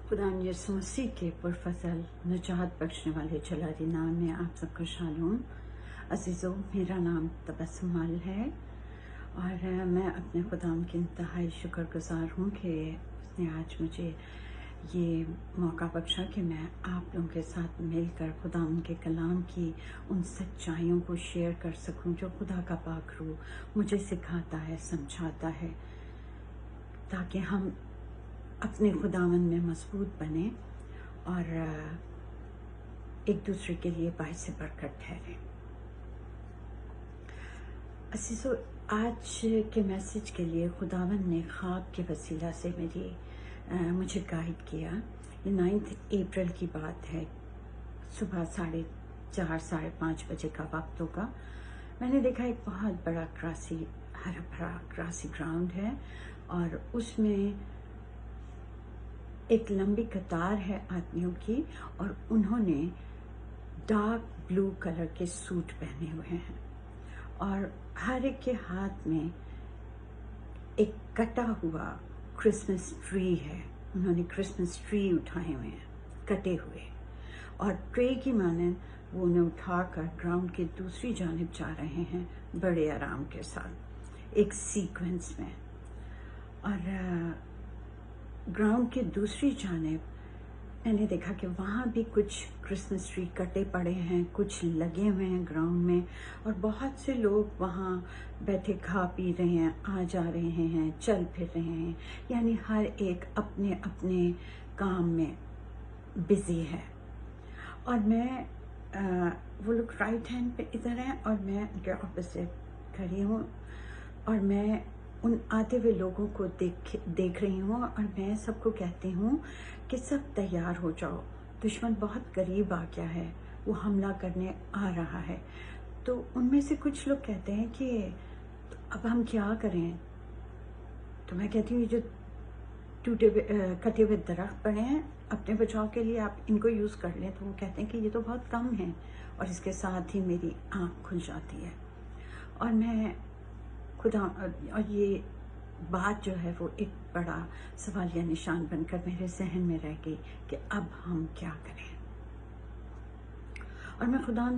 खुदा यसु मसीह के पुरफज़ल निजात बख्शने वाले जलाली नाम में आप सबको शालूम। अज़ीज़ों, मेरा नाम तबस्सुम मल है और मैं अपने खुदाम की इंतहाई शुक्रगुज़ार हूँ कि उसने आज मुझे ये मौका बख्शा कि मैं आप लोगों के साथ मिलकर खुदाम के कलाम की उन सच्चाइयों को शेयर कर सकूं जो खुदा का पाक रूह मुझे सिखाता है, समझाता है, ताकि हम अपने खुदावन में मजबूत बने और एक दूसरे के लिए बाइस बरकत ठहरे। असीसो, आज के मैसेज के लिए खुदावन ने ख्वाब के वसीला से मुझे गाइड किया। ये 9 अप्रैल की बात है, सुबह 4:30 साढ़े 5 बजे का वक्त होगा। मैंने देखा एक बहुत बड़ा हरा भरा ग्रासी ग्राउंड है और उसमें एक लंबी कतार है आदमियों की और उन्होंने डार्क ब्लू कलर के सूट पहने हुए हैं और हर एक के हाथ में एक कटा हुआ क्रिसमस ट्री है। उन्होंने क्रिसमस ट्री उठाए हुए हैं, कटे हुए, और ट्रे की मानन वो उन्हें उठाकर ग्राउंड के दूसरी जानिब जा रहे हैं बड़े आराम के साथ, एक सीक्वेंस में। और ग्राउंड के दूसरी जानिब मैंने देखा कि वहाँ भी कुछ क्रिसमस ट्री कटे पड़े हैं, कुछ लगे हुए हैं ग्राउंड में, और बहुत से लोग वहाँ बैठे खा पी रहे हैं, आ जा रहे हैं, चल फिर रहे हैं, यानी हर एक अपने अपने काम में बिजी है। और मैं वो लोग राइट हैंड पे इधर हैं और मैं उनके ऑपोजिट खड़ी हूँ और मैं उन आते हुए लोगों को देख रही हूँ और मैं सबको कहती हूँ कि सब तैयार हो जाओ, दुश्मन बहुत करीब आ गया है, वो हमला करने आ रहा है। तो उनमें से कुछ लोग कहते हैं कि अब हम क्या करें। तो मैं कहती हूँ जो कटे हुए दरख्त पड़े हैं अपने बचाव के लिए, आप इनको यूज़ कर लें। तो वो कहते हैं कि ये तो बहुत कम है, और इसके साथ ही मेरी आँख खुल जाती है और मैं खुदा, और ये बात जो है वो एक बड़ा सवालिया निशान बनकर मेरे जहन में रह गई कि अब हम क्या करें। और मैं खुदा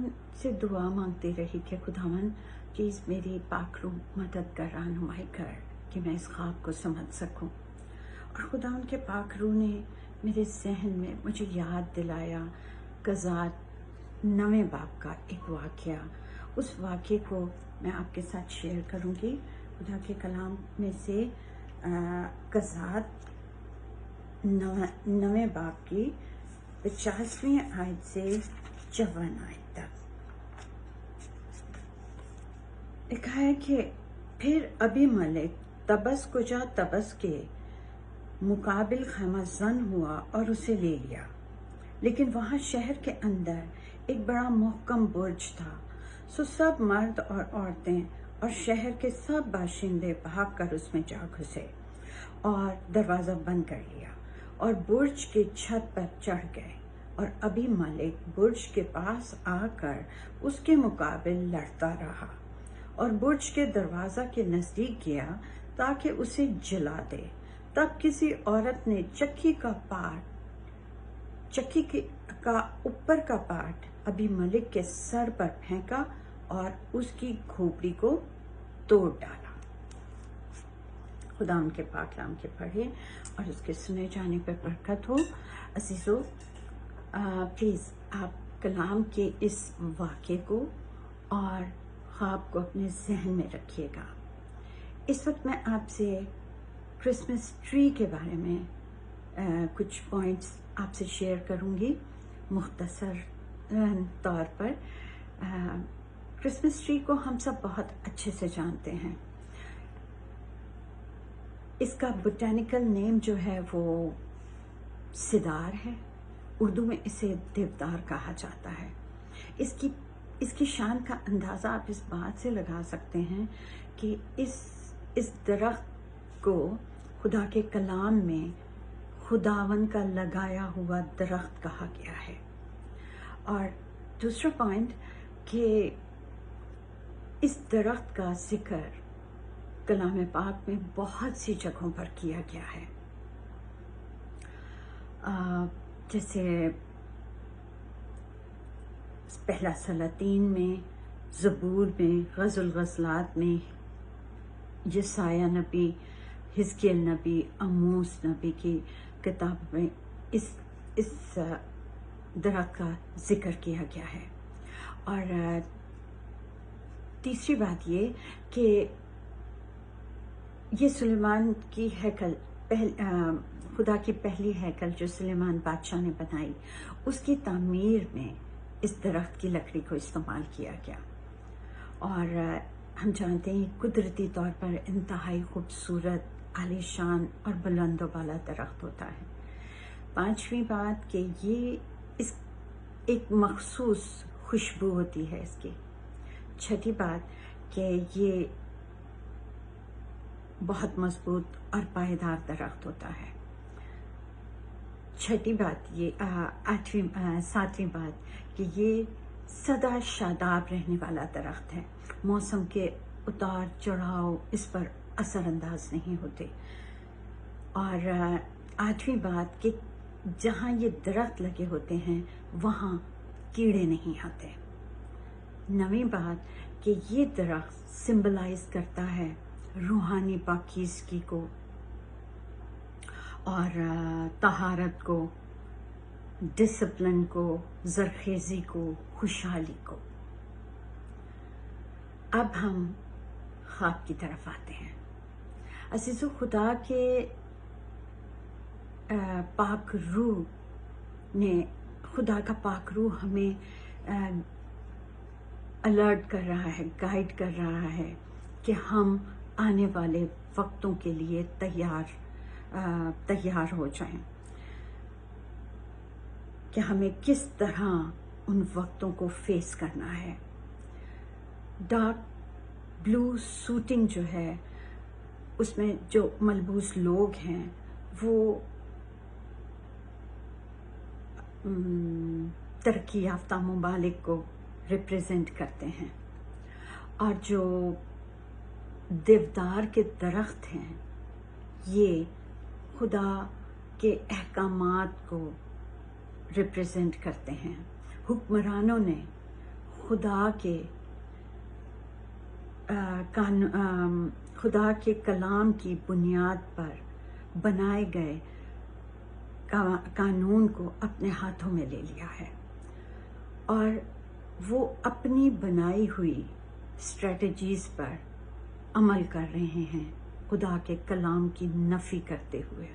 से दुआ मांगती रही कि खुदावन प्लीज़ मेरी पाक रूह मदद कर, रहनुमाई कर कि मैं इस ख्वाब को समझ सकूं। और खुदा उनके पाक रूह ने मेरे जहन में मुझे याद दिलाया गज़ात 9 बाब का एक वाक़या। उस वाक़े को मैं आपके साथ शेयर करूंगी खुदा के कलाम में से, गज़ात 9 बाब की 50वीं आयत से 54 आयत तक लिखा है कि फिर अबीमेलेक तबस को जा तबस के मुकाबिल खैमाजन हुआ और उसे ले लिया, लेकिन वहां शहर के अंदर एक बड़ा मुहकम बुर्ज था। सो सब मर्द और औरतें और शहर के सब बाशिंदे भागकर उसमें जा घुसे और दरवाज़ा बंद कर लिया और बुर्ज के छत पर चढ़ गए। और अबीमेलेक बुर्ज के पास आकर उसके मुकाबिल लड़ता रहा और बुर्ज के दरवाज़ा के नज़दीक गया ताकि उसे जला दे। तब किसी औरत ने चक्की का ऊपर का पार्ट अबीमेलेक के सर पर फेंका और उसकी खोपड़ी को तोड़ डाला। खुदा उनके पाक कलाम के पढ़े और उसके सुने जाने पर बरकत हो। अज़ीज़ों, प्लीज़ आप कलाम के इस वाक़े को और ख्वाब को अपने जहन में रखिएगा। इस वक्त मैं आपसे क्रिसमस ट्री के बारे में कुछ पॉइंट्स आपसे शेयर करूंगी मुख्तसर तौर पर। क्रिसमस ट्री को हम सब बहुत अच्छे से जानते हैं। इसका बोटैनिकल नेम जो है वो सिदार है, उर्दू में इसे देवदार कहा जाता है। इसकी शान का अंदाज़ा आप इस बात से लगा सकते हैं कि इस दरख्त को खुदा के कलाम में खुदावन का लगाया हुआ दरख्त कहा गया है। और दूसरा पॉइंट कि इस दरख्त का जिक्र कलाम पाक में बहुत सी जगहों पर किया गया है। جیسے پہلا سلاطین میں، زبور میں، غزل الغزلات میں، یسایہ نبی، حزقیل نبی، آموس نبی کی کتاب میں اس درخت کا ذکر کیا گیا ہے۔ اور تیسری بات یہ کہ یہ سلیمان کی ہیکل خدا کی پہلی ہیکل جو سلیمان بادشاہ نے بنائی، اس کی تعمیر میں اس درخت کی لکڑی کو استعمال کیا گیا۔ اور ہم جانتے ہیں قدرتی طور پر انتہائی خوبصورت، عالیشان اور بلند و بالا درخت ہوتا ہے۔ پانچویں بات کہ یہ ایک مخصوص خوشبو ہوتی ہے اس کی۔ چھٹی بات کہ یہ بہت مضبوط اور پائیدار درخت ہوتا ہے۔ چھٹی بات یہ ساتویں بات کہ یہ سدا شاداب رہنے والا درخت ہے، موسم کے اتار چڑھاؤ اس پر اثر انداز نہیں ہوتے۔ اور آٹھویں بات کہ جہاں یہ درخت لگے ہوتے ہیں وہاں کیڑے نہیں آتے۔ نویں بات کہ یہ درخت سمبلائز کرتا ہے روحانی پاکیزگی کو اور طہارت کو، ڈسپلن کو، زرخیزی کو، خوشحالی کو۔ اب ہم خواب کی طرف آتے ہیں۔ عزیزو، خدا کے پاک روح نے، خدا کا پاک روح ہمیں الرٹ کر رہا ہے، گائیڈ کر رہا ہے کہ ہم آنے والے وقتوں کے لیے تیار ہو جائیں، کہ ہمیں کس طرح ان وقتوں کو فیس کرنا ہے۔ ڈارک بلو سوٹنگ جو ہے، اس میں جو ملبوس لوگ ہیں وہ ترقی یافتہ ممالک کو ریپریزنٹ کرتے ہیں، اور جو دیودار کے درخت ہیں یہ خدا کے احکامات کو ریپریزنٹ کرتے ہیں۔ حکمرانوں نے خدا کے کلام کی بنیاد پر بنائے گئے قانون کو اپنے ہاتھوں میں لے لیا ہے، اور وہ اپنی بنائی ہوئی اسٹریٹجیز پر عمل کر رہے ہیں، خدا کے کلام کی نفی کرتے ہوئے۔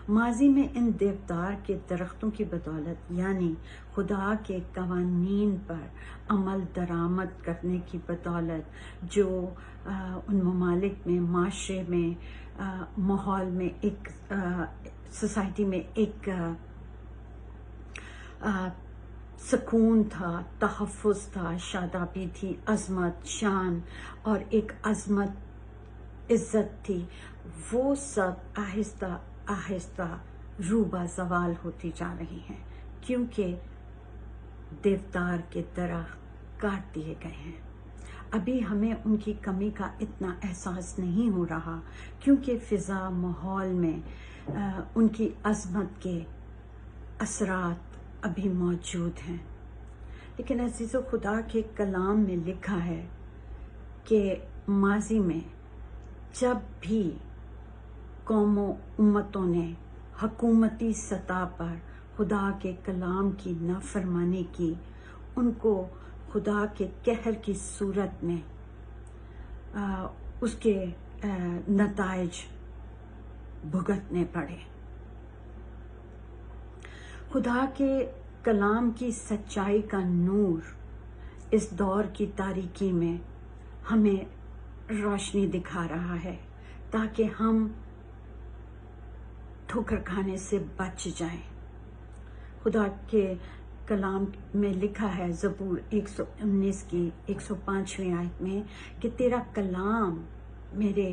ماضی میں ان دیودار کے درختوں کی بدولت، یعنی خدا کے قوانین پر عمل درآمد کرنے کی بدولت، جو ان ممالک میں، معاشرے میں، ماحول میں، ایک سوسائٹی میں ایک سکون تھا، تحفظ تھا، شادابی تھی، عظمت، شان اور ایک عظمت، عزت تھی، وہ سب آہستہ آہستہ روبہ زوال ہوتی جا رہی ہیں، کیونکہ دیودار کے درخت کاٹ دیے گئے ہیں۔ ابھی ہمیں ان کی کمی کا اتنا احساس نہیں ہو رہا، کیونکہ فضا، ماحول میں ان کی عظمت کے اثرات ابھی موجود ہیں۔ لیکن عزیزو، خدا کے کلام میں لکھا ہے کہ ماضی میں جب بھی قوموں، امتوں نے حکومتی سطح پر خدا کے کلام کی نافرمانی کی، ان کو خدا کے قہر کی صورت میں اس کے نتائج بھگتنے پڑے۔ خدا کے کلام کی سچائی کا نور اس دور کی تاریکی میں ہمیں روشنی دکھا رہا ہے، تاکہ ہم ٹھوکر کھانے سے بچ جائیں۔ خدا کے کلام میں لکھا ہے زبور 119 کی 105ویں آیت میں کہ تیرا کلام میرے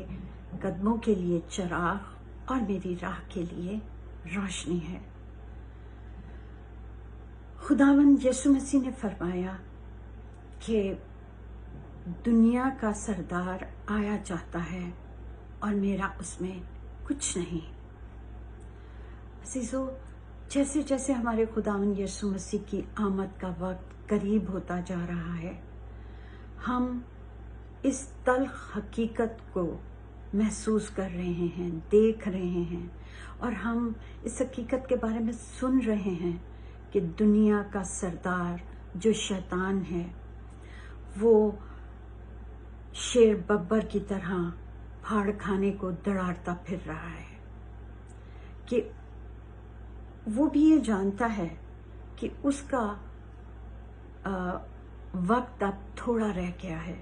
قدموں کے لیے چراغ اور میری راہ کے لیے روشنی ہے۔ خداوند یسوع مسیح نے فرمایا کہ دنیا کا سردار آیا جاتا ہے اور میرا اس میں کچھ نہیں۔ अज़ीज़ों, जैसे जैसे हमारे खुदावंद यीशु मसीह की आमद का वक्त करीब होता जा रहा है, हम इस तल्ख हकीकत को महसूस कर रहे हैं, देख रहे हैं, और हम इस हकीकत के बारे में सुन रहे हैं कि दुनिया का सरदार जो शैतान है, वो शेर बब्बर की तरह फाड़ खाने को दौड़ाता फिर रहा है, कि वो भी ये जानता है कि उसका वक्त अब थोड़ा रह गया है।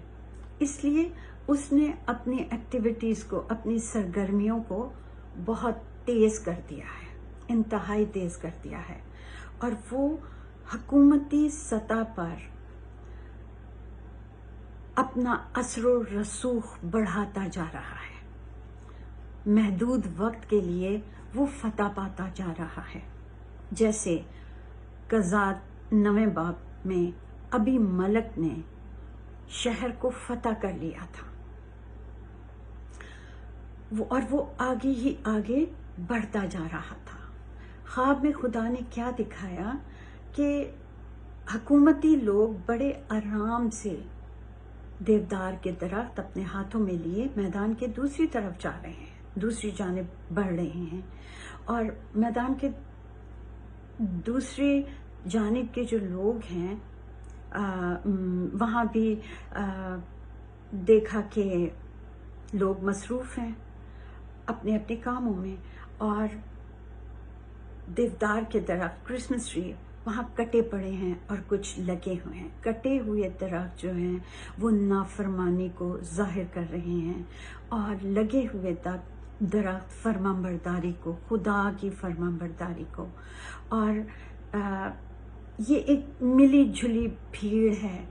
इसलिए उसने अपनी एक्टिविटीज़ को, अपनी सरगर्मियों को बहुत तेज़ कर दिया है, इंतहाई तेज़ कर दिया है, और वो हुकूमती सतह पर अपना असरो रसूख बढ़ाता जा रहा है। महदूद वक्त के लिए वो फतह पाता जा रहा है। जैसे कज़ात 9वें बाब में अबी मलक ने शहर को फतह कर लिया था, वो आगे ही आगे बढ़ता जा रहा था। ख्वाब में खुदा ने क्या दिखाया कि हुकूमती लोग बड़े आराम से देवदार के दरख्त अपने हाथों में लिए मैदान के दूसरी तरफ जा रहे हैं, दूसरी जानिब बढ़ रहे हैं, और मैदान के दूसरी जानिब के जो लोग हैं वहाँ भी देखा कि लोग मसरूफ़ हैं अपने अपने कामों में, और देवदार के दरख्त, क्रिसमस ट्री वहाँ कटे पड़े हैं और कुछ लगे हुए हैं। कटे हुए दरख्त जो हैं वो नाफरमानी को जाहिर कर रहे हैं, और लगे हुए दरख्त फरमाबरदारी को, खुदा की फरमाबरदारी को। और ये एक मिली जुली भीड़ है।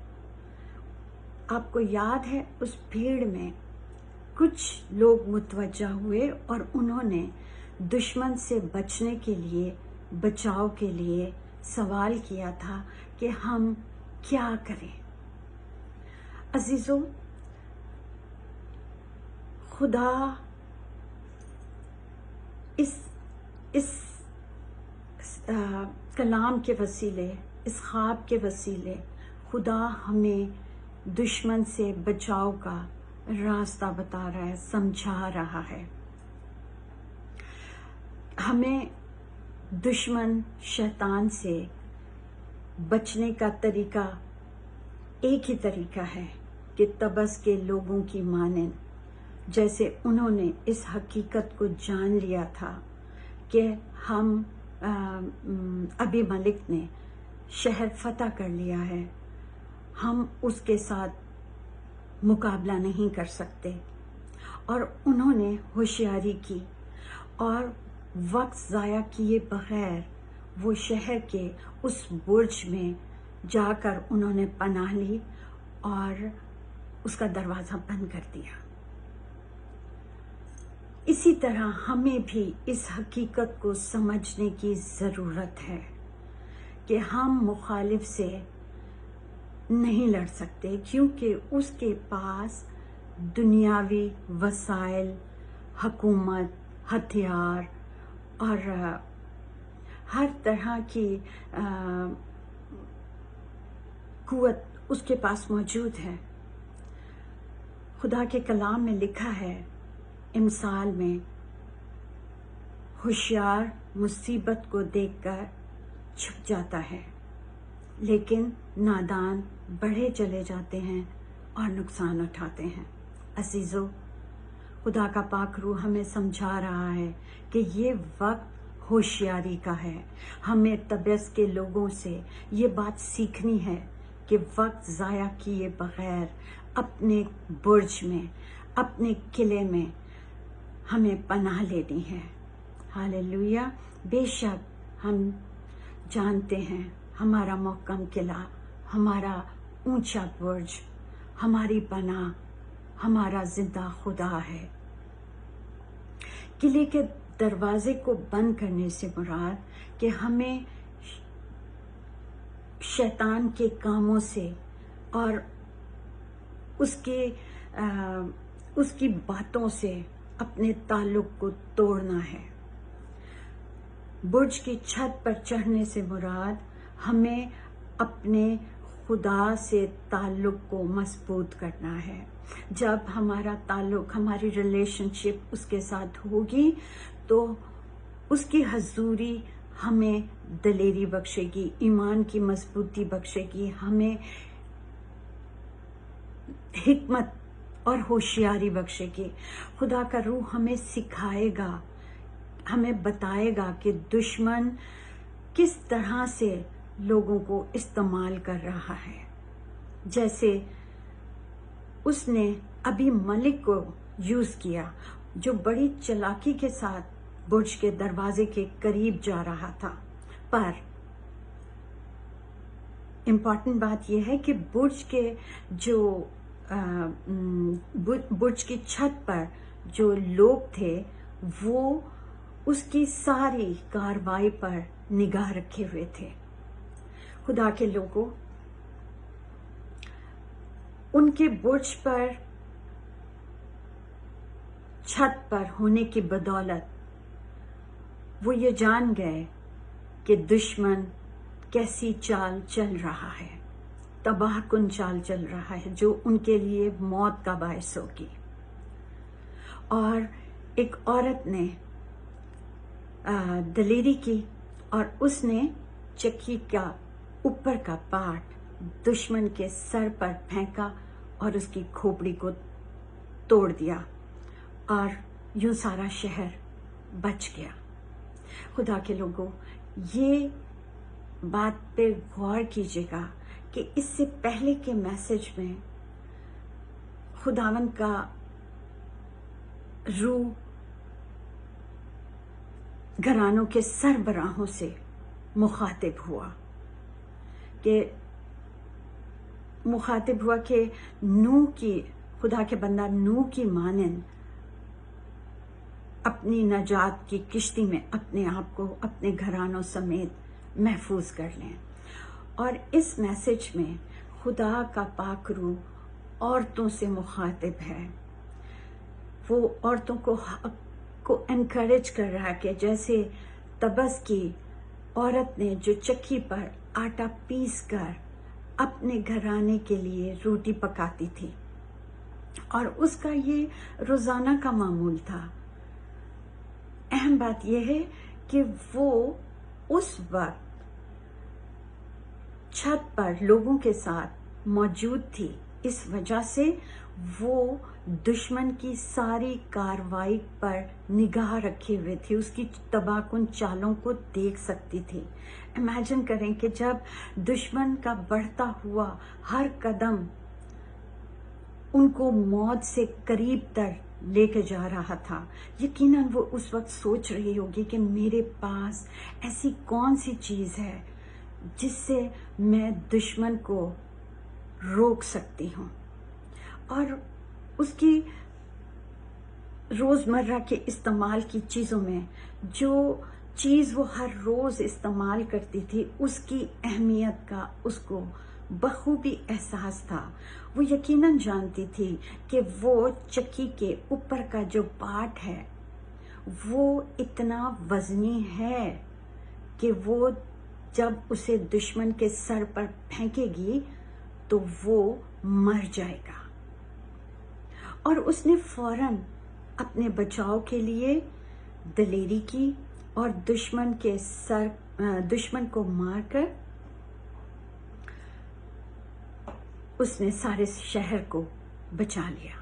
आपको याद है, उस भीड़ में कुछ लोग मुतवज्जा हुए और उन्होंने दुश्मन से बचने के लिए, बचाव के लिए सवाल किया था कि हम क्या करें। अजीजों, खुदा इस कलाम के वसीले, इस ख्वाब के वसीले खुदा हमें दुश्मन से बचाव का रास्ता बता रहा है, समझा रहा है। हमें दुश्मन शैतान से बचने का तरीका एक ही तरीका है कि तबस के लोगों की मानें, जैसे उन्होंने इस हकीकत को जान लिया था कि हम अबी मलिक ने शहर फतह कर लिया है, हम उसके साथ मुकाबला नहीं कर सकते, और उन्होंने होशियारी की और वक्त ज़ाया किए बगैर वो शहर के उस बुर्ज में जाकर उन्होंने पनाह ली और उसका दरवाज़ा बंद कर दिया। इसी तरह हमें भी इस हकीकत को समझने की ज़रूरत है कि हम मुखालिफ से नहीं लड़ सकते, क्योंकि उसके पास दुनियावी वसाइल, हुकूमत, हथियार और हर तरह की कुव्वत उसके पास मौजूद है। खुदा के कलाम में लिखा है, इमसाल में, होशियार मुसीबत को देखकर छुप जाता है, लेकिन नादान बढ़े चले जाते हैं और नुकसान उठाते हैं। अजीजों, खुदा का पाक रूह हमें समझा रहा है कि ये वक्त होशियारी का है। हमें तबस के लोगों से ये बात सीखनी है कि वक्त ज़ाया किए बगैर अपने बुर्ज में, अपने किले में हमें पनाह लेनी है। हालेलुया। बेशक हम जानते हैं हमारा मोहकम किला, हमारा ऊंचा बुर्ज, हमारी पनाह, हमारा जिंदा खुदा है। किले के दरवाजे को बंद करने से मुराद कि हमें शैतान के कामों से और उसकी बातों से अपने ताल्लुक को तोड़ना है। برج کی چھت پر چڑھنے سے مراد ہمیں اپنے خدا سے تعلق کو مضبوط کرنا ہے. جب ہمارا تعلق، ہماری ریلیشن شپ اس کے ساتھ ہوگی تو اس کی حضوری ہمیں دلیری بخشے گی، ایمان کی مضبوطی بخشے گی، ہمیں حکمت اور ہوشیاری بخشے گی. خدا کا روح ہمیں سکھائے گا، ہمیں بتائے گا کہ دشمن کس طرح سے لوگوں کو استعمال کر رہا ہے. جیسے اس نے ابھی ملک کو یوز کیا جو بڑی چلاکی کے ساتھ برج کے دروازے کے قریب جا رہا تھا. پر امپورٹنٹ بات یہ ہے کہ برج کی چھت پر جو لوگ تھے وہ اس کی ساری کاروائی پر نگاہ رکھے ہوئے تھے. خدا کے لوگوں، ان کے برج پر چھت پر ہونے کی بدولت وہ یہ جان گئے کہ دشمن کیسی چال چل رہا ہے، تباہ کن چال چل رہا ہے جو ان کے لیے موت کا باعث ہوگی. اور ایک عورت نے دلیری کی اور اس نے چکی کا اوپر کا پارٹ دشمن کے سر پر پھینکا اور اس کی کھوپڑی کو توڑ دیا اور یوں سارا شہر بچ گیا. خدا کے لوگوں، یہ بات پہ غور کیجیے گا کہ اس سے پہلے کے میسج میں خداوند کا روح گھرانوں کے سربراہوں سے مخاطب ہوا کہ نوح کی، خدا کے بندہ نوح کی مانند اپنی نجات کی کشتی میں اپنے آپ کو اپنے گھرانوں سمیت محفوظ کر لیں. اور اس میسج میں خدا کا پاک روح عورتوں سے مخاطب ہے. وہ عورتوں کو انکریج کر رہا کہ جیسے تبس کی عورت نے جو چکی پر آٹا پیس کر اپنے گھرانے کے لیے روٹی پکاتی تھی اور اس کا یہ روزانہ کا معمول تھا. اہم بات یہ ہے کہ وہ اس وقت چھت پر لوگوں کے ساتھ موجود تھی، اس وجہ سے وہ دشمن کی ساری کاروائی پر نگاہ رکھے ہوئے تھی، اس کی تباہ کن چالوں کو دیکھ سکتی تھی. امیجن کریں کہ جب دشمن کا بڑھتا ہوا ہر قدم ان کو موت سے قریب تر لے کے جا رہا تھا، یقیناً وہ اس وقت سوچ رہی ہوگی کہ میرے پاس ایسی کون سی چیز ہے جس سے میں دشمن کو روک سکتی ہوں. اور اس کی روزمرہ کے استعمال کی چیزوں میں جو چیز وہ ہر روز استعمال کرتی تھی اس کی اہمیت کا اس کو بخوبی احساس تھا. وہ یقیناً جانتی تھی کہ وہ چکی کے اوپر کا جو پارٹ ہے وہ اتنا وزنی ہے کہ وہ جب اسے دشمن کے سر پر پھینکے گی تو وہ مر جائے گا. اور اس نے فوراً اپنے بچاؤ کے لیے دلیری کی اور دشمن کو مار کر اس نے سارے شہر کو بچا لیا.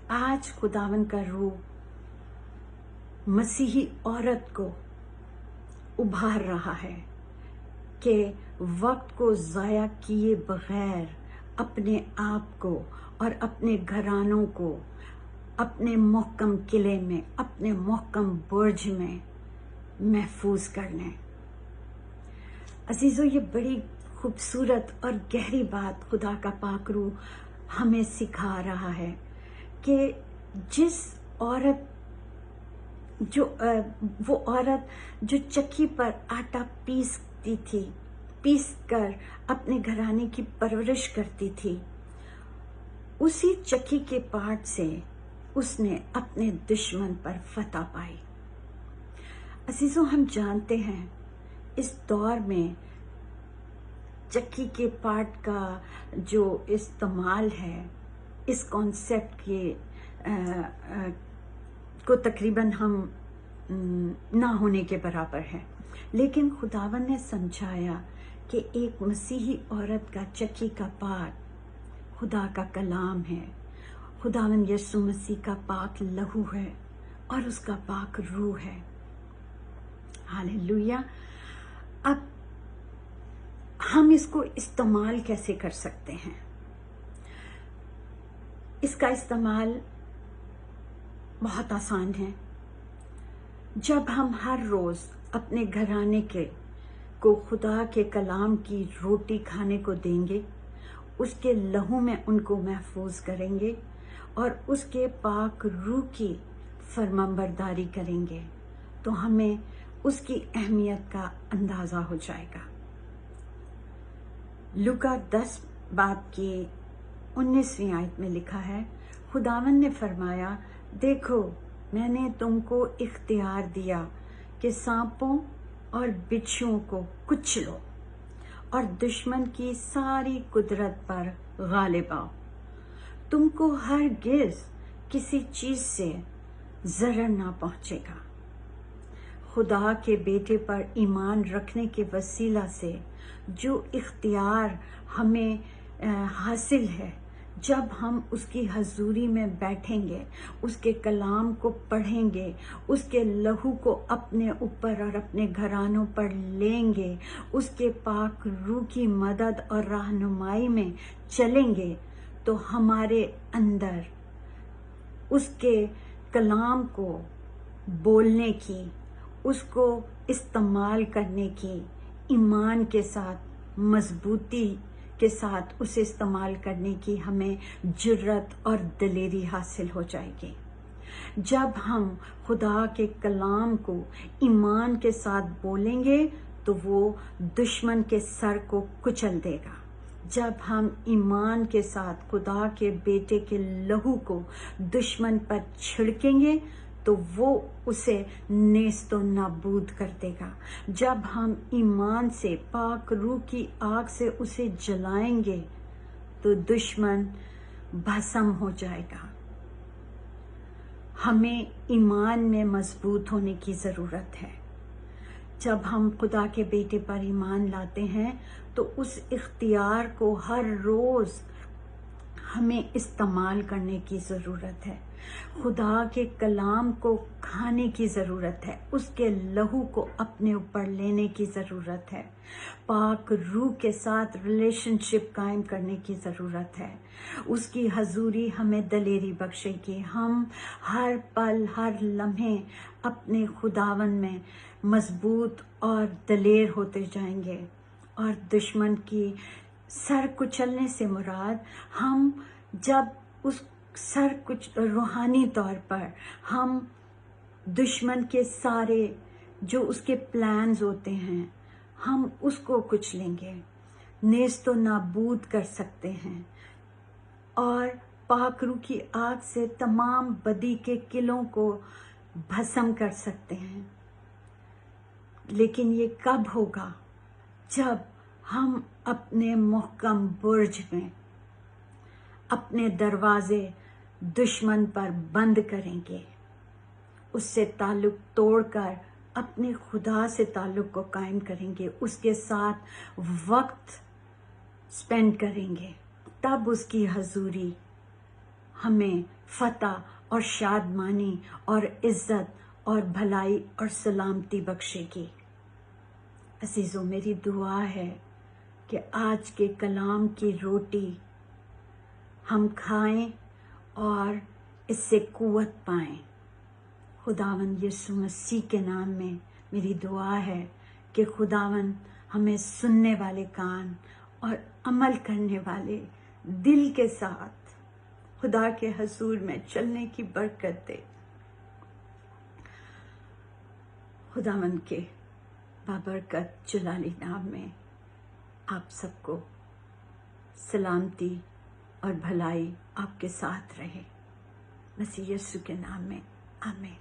آج خداوند کا روح مسیحی عورت کو ابھار رہا ہے کہ وقت کو ضائع کیے بغیر اپنے آپ کو اور اپنے گھرانوں کو اپنے محکم قلعے میں، اپنے محکم برج میں محفوظ کر لیں. عزیزو، یہ بڑی خوبصورت اور گہری بات خدا کا پاک روح ہمیں سکھا رہا ہے کہ وہ عورت جو چکی پر آٹا پیس کر اپنے گھرانے کی پرورش کرتی تھی، اسی چکی کے پارٹ سے اس نے اپنے دشمن پر فتح پائی. अजीजों, हम जानते हैं इस दौर में चक्की के पार्ट का जो इस्तेमाल है इस कॉन्सेप्ट के को तकरीबन हम ना होने के बराबर है। लेकिन खुदावन ने समझाया कि एक मसीही औरत का चक्की का पार्ट खुदा का कलाम है, खुदावन यीशु मसीह का पाक लहू है और उसका पाक रूह है। हालेलुया। अब हम इसको इस्तेमाल कैसे कर सकते हैं? इसका इस्तेमाल बहुत आसान है। जब हम हर रोज अपने घराने को खुदा के कलाम की रोटी खाने को देंगे, उसके लहू में उनको महफूज करेंगे और उसके पाक रूह की फरमाबरदारी करेंगे, तो हमें उसकी अहमियत का अंदाजा हो जाएगा। लूका 10 बाब की 19वीं आयत में लिखा है, खुदावन ने फरमाया, देखो मैंने तुमको इख्तियार दिया कि सांपों और बिच्छुओं को कुचलो और दुश्मन की सारी कुदरत पर गालिब आओ। तुमको हरगिज़ किसी चीज से जरर ना पहुंचेगा। खुदा के बेटे पर ईमान रखने के वसीला से जो इख्तियार हमें हासिल है, जब हम उसकी हजूरी में बैठेंगे, उसके कलाम को पढ़ेंगे, उसके लहू को अपने ऊपर और अपने घरानों पर लेंगे, उसके पाक रूह की मदद और रहनुमाई में चलेंगे, तो हमारे अंदर उसके कलाम को बोलने की, उसको इस्तेमाल करने की, ईमान के साथ, मजबूती के साथ उसे इस्तेमाल करने की हमें जुर्रत और दिलेरी हासिल हो जाएगी। जब हम खुदा के कलाम को ईमान के साथ बोलेंगे तो वो दुश्मन के सर को कुचल देगा। जब हम ईमान के साथ खुदा के बेटे के लहू को दुश्मन पर छिड़केंगे तो वो उसे नेस्तो नाबूद कर देगा। जब हम ईमान से पाक रूह की आग से उसे जलाएंगे तो दुश्मन भस्म हो जाएगा। हमें ईमान में मजबूत होने की जरूरत है। जब हम खुदा के बेटे पर ईमान लाते हैं तो उस इख्तियार को हर रोज हमें इस्तेमाल करने की ज़रूरत है। खुदा के कलाम को खाने की ज़रूरत है, उसके लहू को अपने ऊपर लेने की ज़रूरत है, पाक रूह के साथ रिलेशनशिप कायम करने की ज़रूरत है। उसकी हजूरी हमें दलेरी बख्शेगी। हम हर पल हर लम्हे अपने खुदावन में मजबूत और दलेर होते जाएंगे और दुश्मन की सर कुचलने से मुराद, हम जब उस सर कुछ रूहानी तौर पर हम दुश्मन के सारे जो उसके प्लान्स होते हैं हम उसको कुचलेंगे, नेस्तो नाबूद कर सकते हैं और पाक रूह की आग से तमाम बदी के किलों को भस्म कर सकते हैं। लेकिन ये कब होगा? जब हम अपने मुहकम बुर्ज में अपने दरवाजे दुश्मन पर बंद करेंगे, उससे ताल्लुक तोड़कर अपने खुदा से ताल्लुक को कायम करेंगे, उसके साथ वक्त स्पेंड करेंगे, तब उसकी हजूरी हमें फतह और शादमानी और इज्जत और भलाई और सलामती बख्शेगी। अजीजों, मेरी दुआ है कि आज के कलाम की रोटी हम खाएं और इससे कुव्वत पाएं। खुदावन यीशु मसीह के नाम में मेरी दुआ है कि खुदावन हमें सुनने वाले कान और अमल करने वाले दिल के साथ खुदा के हजूर में चलने की बरकत दे। खुदावन के बाबरकत जलाली नाम में आप सबको सलामती और भलाई आपके साथ रहे। मसीह यीशु के नाम में आमीन।